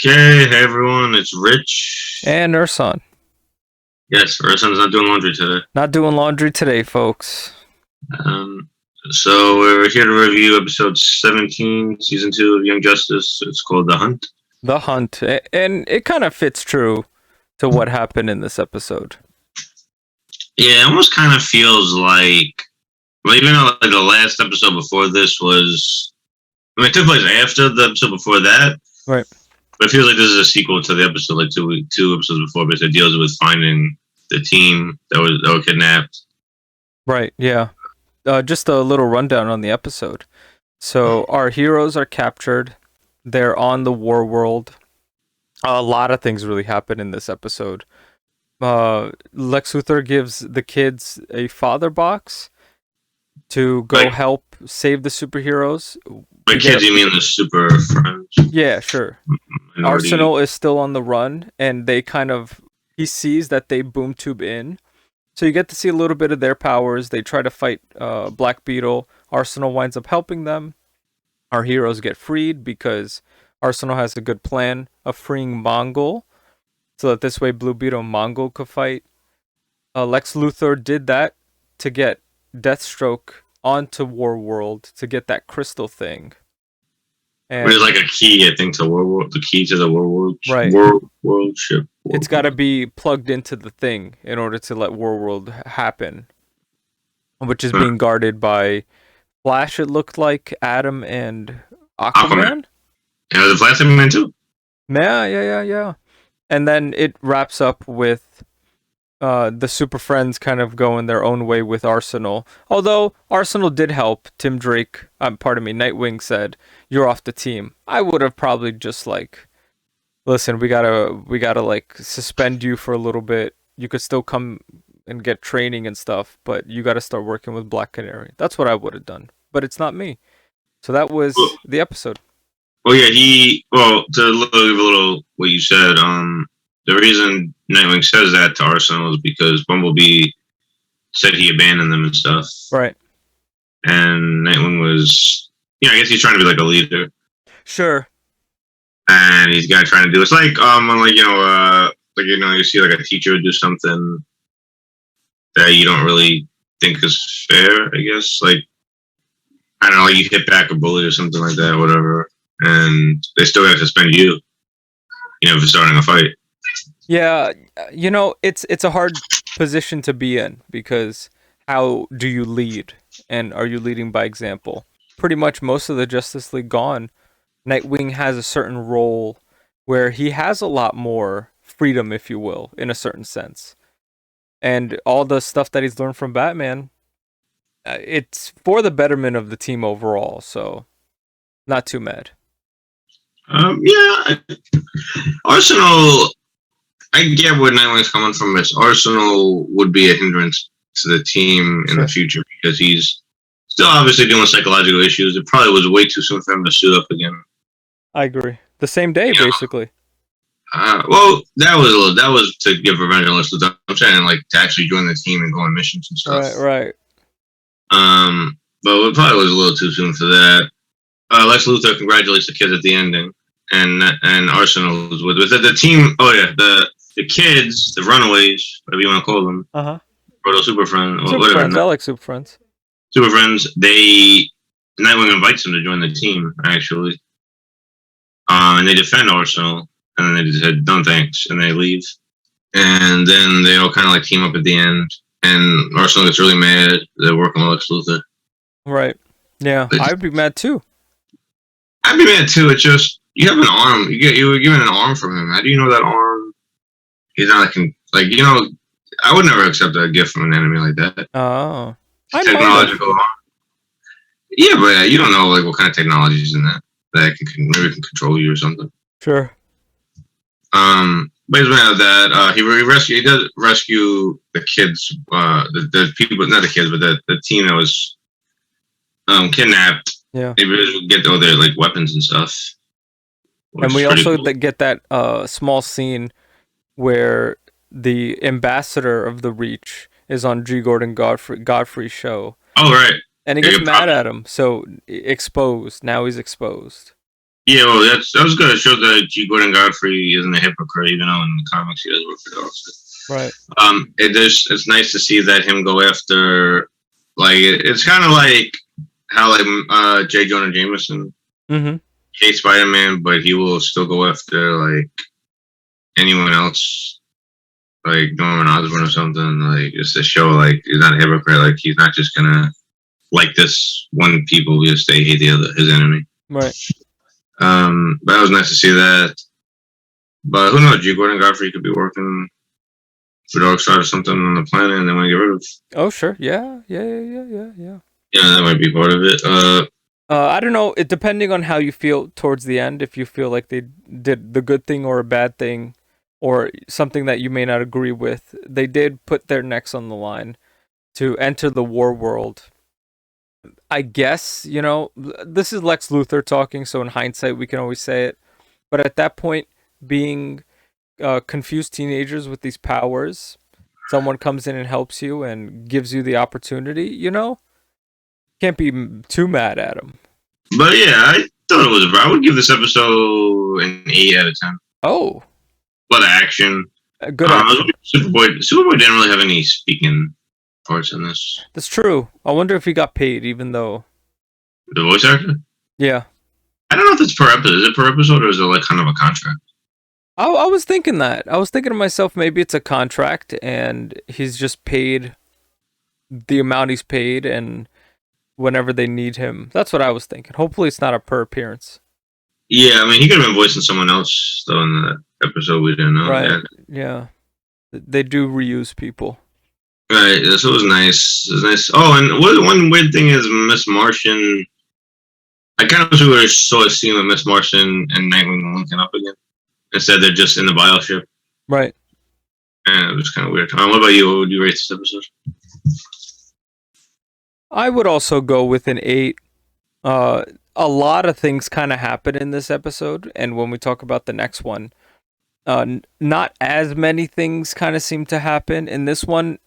Okay, hey everyone, it's Rich. And Ersan. Yes, Ersan's not doing laundry today. Not doing laundry today, folks. Um, so we're here to review episode 17, season 2 of Young Justice. It's called The Hunt. The Hunt. And it kind of fits true to what happened in this episode. Yeah, it almost kind of feels like, well, even though like, the last episode before this was, I mean, it took place after the episode before that. Right. But it feels like this is a sequel to the episode, like two episodes before, because it deals with finding the team that were kidnapped. Right, yeah. Just a little rundown on the episode. So our heroes are captured. They're on the war world. A lot of things really happen in this episode. Lex Luther gives the kids a father box to go help save the superheroes. By kids, you mean the super friends? Yeah, sure. Minority. Arsenal is still on the run, and he sees that they boom tube in. So you get to see a little bit of their powers. They try to fight Black Beetle. Arsenal winds up helping them. Our heroes get freed because Arsenal has a good plan of freeing Mongol, so that this way Blue Beetle and Mongol could fight. Lex Luthor did that to get Deathstroke onto War World to get that crystal thing. And there's like a key, I think, to War World, the key to the War World, right. World ship. It's got to be plugged into the thing in order to let War World happen, which is being guarded by Flash. It looked like Adam and Aquaman. Yeah, the Flash Man too. Yeah. And then it wraps up with the Super Friends kind of going their own way with Arsenal. Although Arsenal did help. Tim Drake, Nightwing said, "You're off the team." I would have probably just like, listen, we gotta like suspend you for a little bit. You could still come and get training and stuff, but you gotta start working with Black Canary. That's what I would have done. But it's not me. So that was the episode. Oh yeah, to give a little what you said, the reason Nightwing says that to Arsenal is because Bumblebee said he abandoned them and stuff. Right. And Nightwing was, I guess he's trying to be like a leader. Sure. And he's got trying to do. It's like you see like a teacher do something that you don't really think is fair. I guess like I don't know, like you hit back a bully or something like that, whatever, and they still got to suspend you, for starting a fight. Yeah, it's a hard position to be in because how do you lead, and are you leading by example? Pretty much most of the Justice League gone. Nightwing has a certain role where he has a lot more freedom, if you will, in a certain sense. And all the stuff that he's learned from Batman, it's for the betterment of the team overall, so not too mad. Arsenal, I get where Nightwing's coming from. Arsenal would be a hindrance to the team in the future because he's still obviously dealing with psychological issues. It probably was way too soon for him to suit up again. I agree. The same day, basically. Well, that was to give revenge on Lex Luther. I'm saying like to actually join the team and go on missions and stuff. Right. But it probably was a little too soon for that. Lex Luthor congratulates the kids at the ending, and Arsenal was with the team. Oh yeah, the kids, the runaways, whatever you want to call them. Proto Super Friends. Super Friends. I like Super Friends. Super Friends. Nightwing invites them to join the team actually. And they defend Arsenal, and then they just said, "No thanks," and they leave. And then they all kind of like team up at the end, and Arsenal gets really mad. They're working with Lex Luthor. Right. Yeah, I'd be mad too. I'd be mad too. It's just you have an arm. You were given an arm from him. How do you know that arm? He's not I would never accept a gift from an enemy like that. Oh, technological arm. Yeah, but you don't know like what kind of technology is in that. That maybe can control you or something. Sure. But he's mad at that. He does rescue the kids, the people, not the kids, but the team that was kidnapped. Yeah. They get all their like weapons and stuff. And we also get that small scene where the ambassador of the Reach is on G. Gordon Godfrey's show. Oh right. And he gets mad at him, so exposed. Now he's exposed. Yeah, well, that was good. It showed that G. Gordon Godfrey isn't a hypocrite, even though in the comics he does work for dogs. Right. It's nice to see that him go after, like, it's kind of like how like J. Jonah Jameson Mm-hmm. hates Spider-Man, but he will still go after like anyone else, like Norman Osborn or something, like just to show like he's not a hypocrite. Like he's not just gonna like this one people because they hate his enemy. Right. But it was nice to see that. But who knows? G. Gordon Godfrey could be working for Darkseid or something on the planet, and they want to get rid of. Oh, sure. Yeah. Yeah. Yeah, that might be part of it. I don't know. It depending on how you feel towards the end. If you feel like they did the good thing or a bad thing, or something that you may not agree with, they did put their necks on the line to enter the war world. I guess, this is Lex Luthor talking, so in hindsight, we can always say it. But at that point, being confused teenagers with these powers, someone comes in and helps you and gives you the opportunity, can't be too mad at them. But yeah, I thought it was. I would give this episode an 8 out of 10. Oh. A lot of action. Good action. Superboy didn't really have any speaking parts in this. That's true. I wonder if he got paid, even though. The voice actor? Yeah. I don't know if it's per episode. Is it per episode or is it like kind of a contract? I was thinking that. I was thinking to myself, maybe it's a contract and he's just paid the amount he's paid and whenever they need him. That's what I was thinking. Hopefully it's not a per appearance. Yeah, I mean, he could have been voicing someone else, though, in the episode we didn't know. Right, yeah. They do reuse people. Right, so it was nice. It was nice. Oh, and one weird thing is Miss Martian. I kind of wish we would have saw a scene with Miss Martian and Nightwing linking up again. Instead, they're just in the bioship. Right. And it was kind of weird. What about you? What would you rate this episode? I would also go with an 8. A lot of things kind of happen in this episode, and when we talk about the next one, not as many things kind of seem to happen. In this one,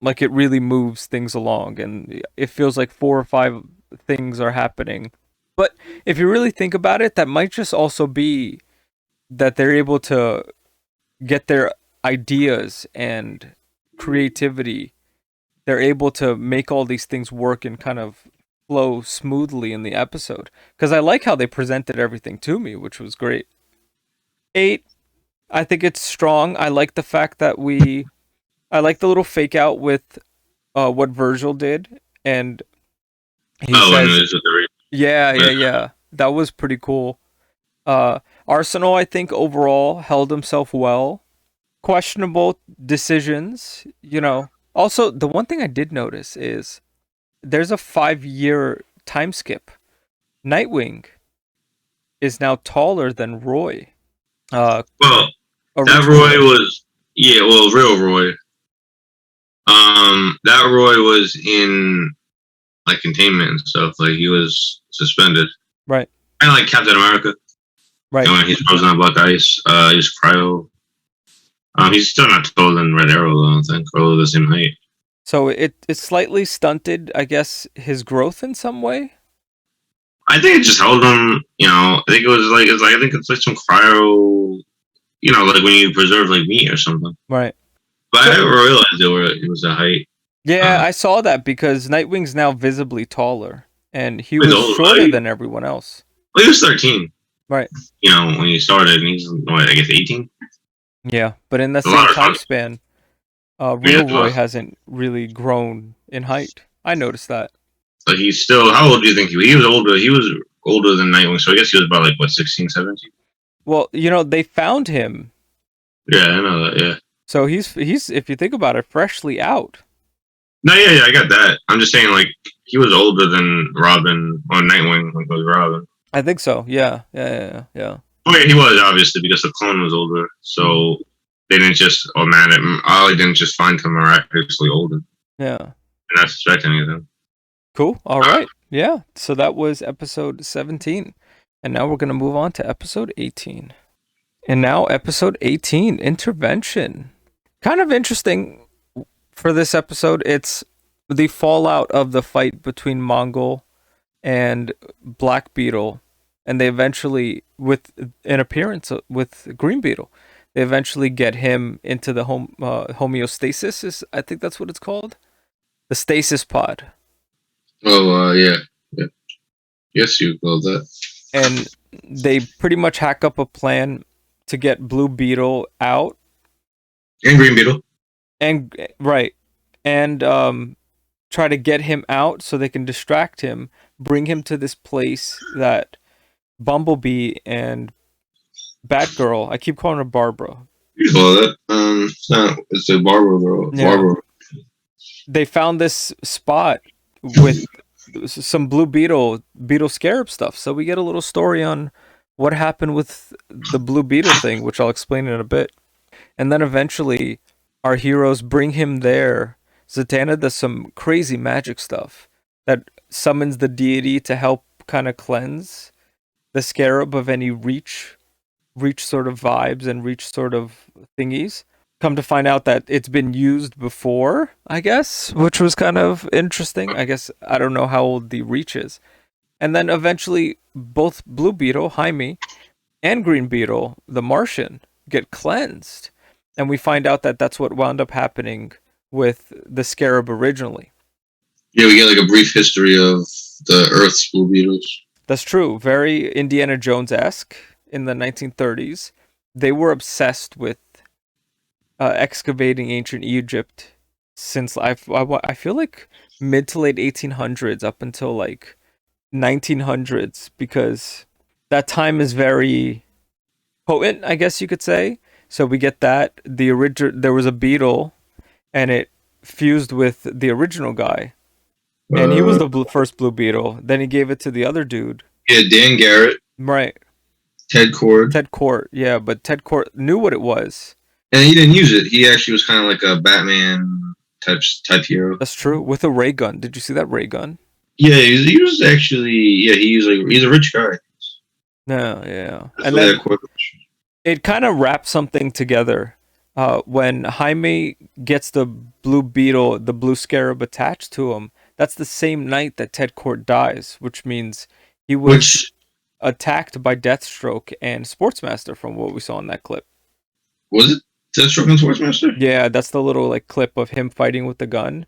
like it really moves things along, and it feels like 4 or 5 things are happening. But if you really think about it, that might just also be that they're able to get their ideas and creativity. They're able to make all these things work and kind of flow smoothly in the episode. Because I like how they presented everything to me, which was great. 8, I think it's strong. I like the fact that I like the little fake out with what Virgil did. And he says, yeah. That was pretty cool. Arsenal, I think, overall held himself well. Questionable decisions, Also, the one thing I did notice is there's a 5-year time skip. Nightwing is now taller than Roy. That Roy was, real Roy. That Roy was in like containment and stuff. Like he was suspended. Right. Kind of like Captain America. Right. When he's frozen on black ice. He's cryo. He's still not taller than Red Arrow, I don't think, or the same height. So it slightly stunted, I guess, his growth in some way. I think it just held him. I think it was like I think it's like some cryo. Like when you preserve like meat or something. Right. But I never realized it was a height. Yeah, I saw that because Nightwing's now visibly taller, and he was shorter than everyone else. Well, he was 13. Right. When he started, and he's I guess 18. Yeah, but in that same time span, real Roy hasn't really grown in height. I noticed that. But he's still. How old do you think he was? Older. He was older than Nightwing, so I guess he was about 16, 17. Well, they found him. Yeah, I know that. Yeah. So he's if you think about it, freshly out. No, yeah, I got that. I'm just saying, he was older than Robin or Nightwing when he was Robin. I think so. Yeah. Oh yeah, he was obviously because the clone was older, so they didn't just Ollie didn't just find him miraculously older. Yeah. And not suspect anything. Cool. All right. Yeah. So that was episode 17, and now we're gonna move on to episode 18. And now episode 18, Intervention. Kind of interesting for this episode. It's the fallout of the fight between Mongol and Black Beetle. and they eventually, with an appearance with Green Beetle, they eventually get him into the homeostasis. I think that's what it's called, the stasis pod, Oh, yeah. Yeah. Yes, you call that. and they pretty much hack up a plan to get Blue Beetle out And Green Beetle. and right, and try to get him out so they can distract him, bring him to this place that Bumblebee and Batgirl, I keep calling her Barbara. You call that? It's a Barbara girl. Yeah. Barbara. They found this spot with some Blue Beetle Scarab stuff. So we get a little story on what happened with the Blue Beetle thing, which I'll explain in a bit. And then eventually our heroes bring him there. Zatanna does some crazy magic stuff that summons the deity to help kind of cleanse the scarab of any reach sort of vibes and reach sort of thingies. Come to find out that it's been used before, I guess, which was kind of interesting. I guess I don't know how old the reach is. And then eventually both Blue Beetle, Jaime, and Green Beetle, the Martian, get cleansed. And we find out that that's what wound up happening with the scarab originally. Yeah, we get like a brief history of the Earth's Blue Beetles. That's true. Very Indiana Jones-esque in the 1930s. They were obsessed with excavating ancient Egypt since I feel like mid to late 1800s up until like 1900s, because that time is very potent, I guess you could say. So we get that there was a beetle, and it fused with the original guy, and he was the first Blue Beetle. Then he gave it to the other dude. Yeah, Dan Garrett. Right. Ted Kord. Ted Kord, yeah, but Ted Kord knew what it was. And he didn't use it. He actually was kind of like a Batman type hero. That's true. With a ray gun. Did you see that ray gun? Yeah, he was actually. Yeah, he's a rich guy. No, yeah. That's and then it kind of wraps something together. When Jaime gets the Blue Beetle, the Blue Scarab attached to him, that's the same night that Ted Kord dies, which means he was attacked by Deathstroke and Sportsmaster, from what we saw in that clip. Was it Deathstroke and Sportsmaster? Yeah, that's the little like clip of him fighting with the gun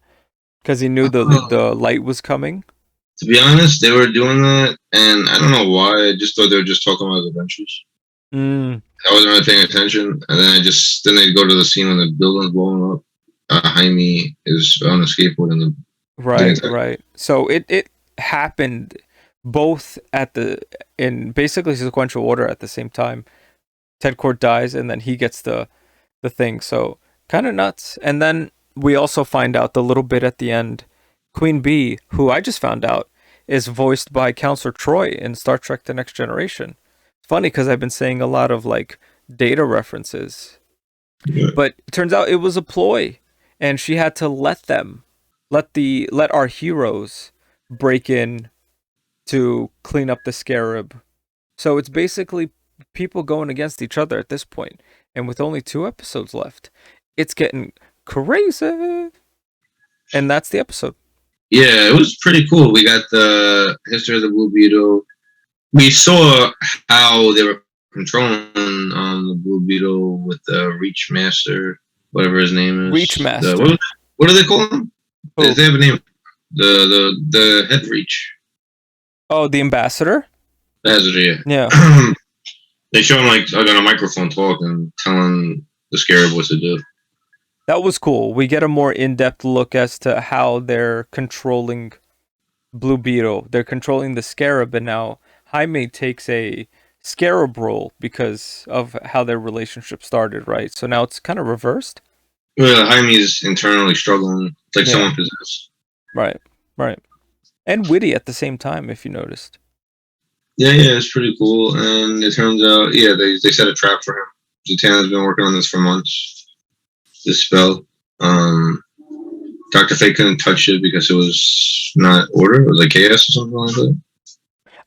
because he knew the light was coming. To be honest, they were doing that, and I don't know why. I just thought they were just talking about adventures. I wasn't really paying attention, and then they go to the scene when the building's blowing up. Jaime is on a skateboard in the right. So it happened both in basically sequential order at the same time. Ted Kord dies, and then he gets the thing. So kind of nuts. And then we also find out the little bit at the end, Queen Bee, who I just found out is voiced by Counselor Troy in Star Trek: The Next Generation. It's funny because I've been saying a lot of like data references, but it turns out it was a ploy, and she had to let our heroes break in to clean up the scarab. So it's basically people going against each other at this point, and with only 2 episodes left, it's getting crazy. And that's the episode. Yeah, it was pretty cool. We got the history of the Blue Beetle. We saw how they were controlling the Blue Beetle with the Reach Master, whatever his name is. Reach Master. What do they call him? They have a name. The head Reach. Oh, the Ambassador? Ambassador, yeah. They show him like on a microphone talking, telling the Scarab what to do. That was cool. We get a more in-depth look as to how they're controlling Blue Beetle. They're controlling the Scarab, and now Jaime takes a Scarab role because of how their relationship started, right? So now it's kind of reversed. Well, Jaime's internally struggling. It's like someone possessed. Right. And witty at the same time, if you noticed. Yeah, it's pretty cool. And it turns out, they set a trap for him. Zatanna's been working on this for months. This spell. Dr. Fate couldn't touch it because it was not order. It was like chaos or something like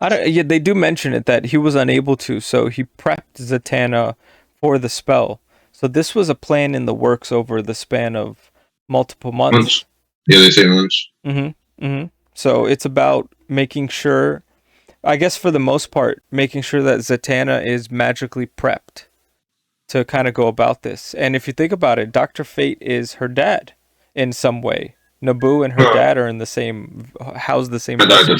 that. They do mention it that he was unable to, so he prepped Zatanna for the spell. So this was a plan in the works over the span of multiple months. Yeah, they say months. So it's about making sure I guess for the most part, making sure that Zatanna is magically prepped to kind of go about this. And if you think about it, Dr. Fate is her dad in some way. Naboo and her dad are in the same house, the same vessel.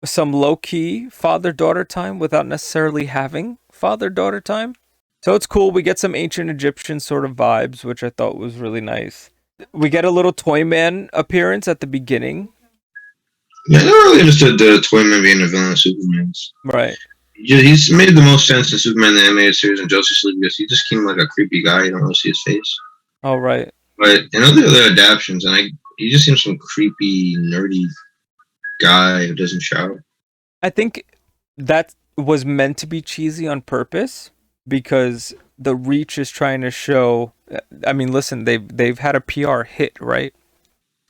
Some low-key father-daughter time without necessarily having father-daughter time. So it's cool. We get some ancient Egyptian sort of vibes, which I thought was really nice. We get a little Toyman appearance at the beginning. Yeah, I never really understood the Toyman being the villain of Superman's. Right. He's made the most sense in Superman the animated series and Justice League because he just came like a creepy guy. You don't really see his face. Oh, right. But in other adaptations, he just seems some creepy, nerdy guy who doesn't shout. I think that was meant to be cheesy on purpose because the Reach is trying to show. I mean, listen, they've had a PR hit, right?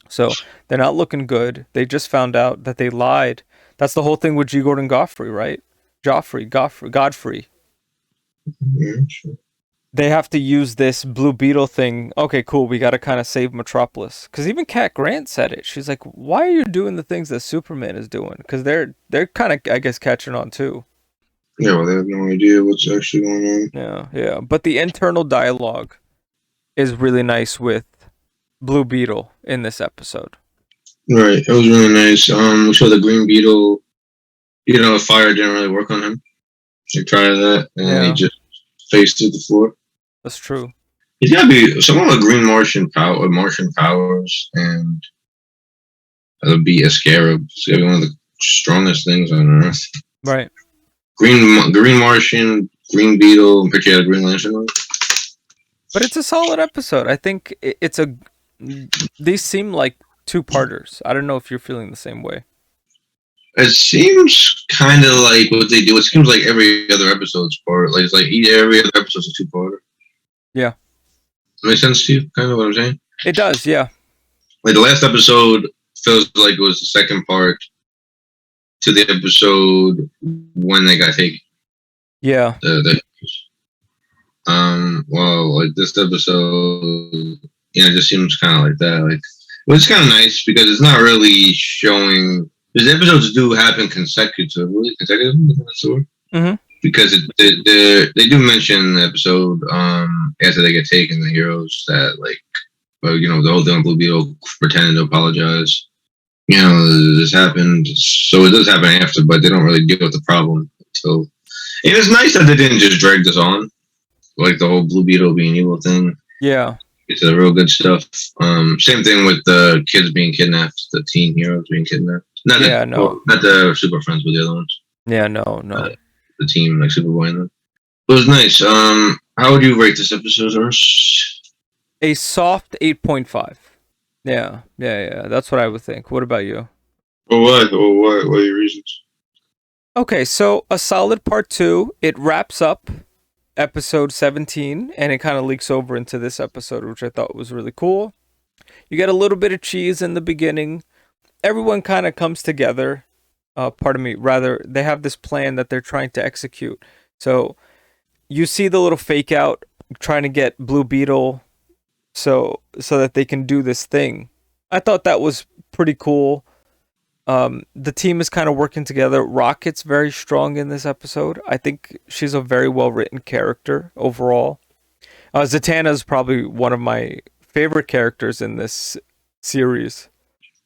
So they're not looking good. They just found out that they lied. That's the whole thing with G. Gordon Godfrey, right? Godfrey. Yeah, sure. They have to use this Blue Beetle thing. Okay, cool. We got to kind of save Metropolis. Because even Cat Grant said it. She's like, why are you doing the things that Superman is doing? Because they're kind of, I guess, catching on too. Yeah, well, they have no idea what's actually going on. Yeah. But the internal dialogue is really nice with Blue Beetle in this episode. Right. It was really nice. We saw the Green Beetle. Fire didn't really work on him. He tried that, and he just faced through the floor. That's true. He's got to be someone with green Martian powers, and be a scarab. It's got to be one of the strongest things on Earth. Right. Green Martian, Green Beetle, and picture a Green Lantern. But it's a solid episode. I think these seem like two-parters. I don't know if you're feeling the same way. It seems kind of like what they do. It seems like every other episode's part. Like it's like every other episode's a two-parter. Yeah. Makes sense to you? Kind of what I'm saying? It does, yeah. Like the last episode feels like it was the second part to the episode when they got taken. Yeah. Well, like this episode, it just seems kind of like that. Like, well, it's kind of nice because it's not really showing. Because episodes do happen consecutively. Mm-hmm. Because they do mention in the episode after they get taken, the heroes that the whole thing with Blue Beetle pretending to apologize. This happened, so it does happen after, but they don't really deal with the problem until. And it's nice that they didn't just drag this on, like the whole Blue Beetle being evil thing. Yeah, it's a real good stuff. Same thing with the kids being kidnapped, the teen heroes being kidnapped. Not the Super Friends, but the other ones. Yeah, no. The team, like Superboy and them. It was nice. How would you rate this episode, Urs? A soft 8.5. Yeah. That's what I would think. What about you? Well, what? What are your reasons? Okay, so a solid part 2. It wraps up episode 17, and it kind of leaks over into this episode, which I thought was really cool. You get a little bit of cheese in the beginning. Everyone kind of comes together. They have this plan that they're trying to execute. So you see the little fake out trying to get Blue Beetle so that they can do this thing. I thought that was pretty cool. The team is kind of working together. Rocket's very strong in this episode. I think she's a very well-written character overall. Zatanna is probably one of my favorite characters in this series.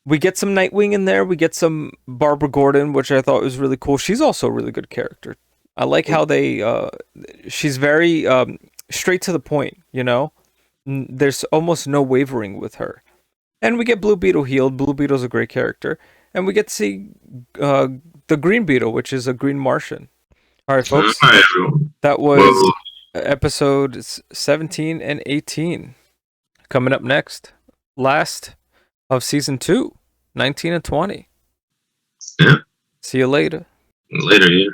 We get some Nightwing in there. We get some Barbara Gordon, which I thought was really cool. She's also a really good character. I like how she's very straight to the point, There's almost no wavering with her. And we get Blue Beetle healed. Blue Beetle's a great character. And we get to see the Green Beetle, which is a green Martian. All right, folks. That was episodes 17 and 18. Coming up next, last of season 2, 19 and 20. Yeah. See you later. Later, yeah.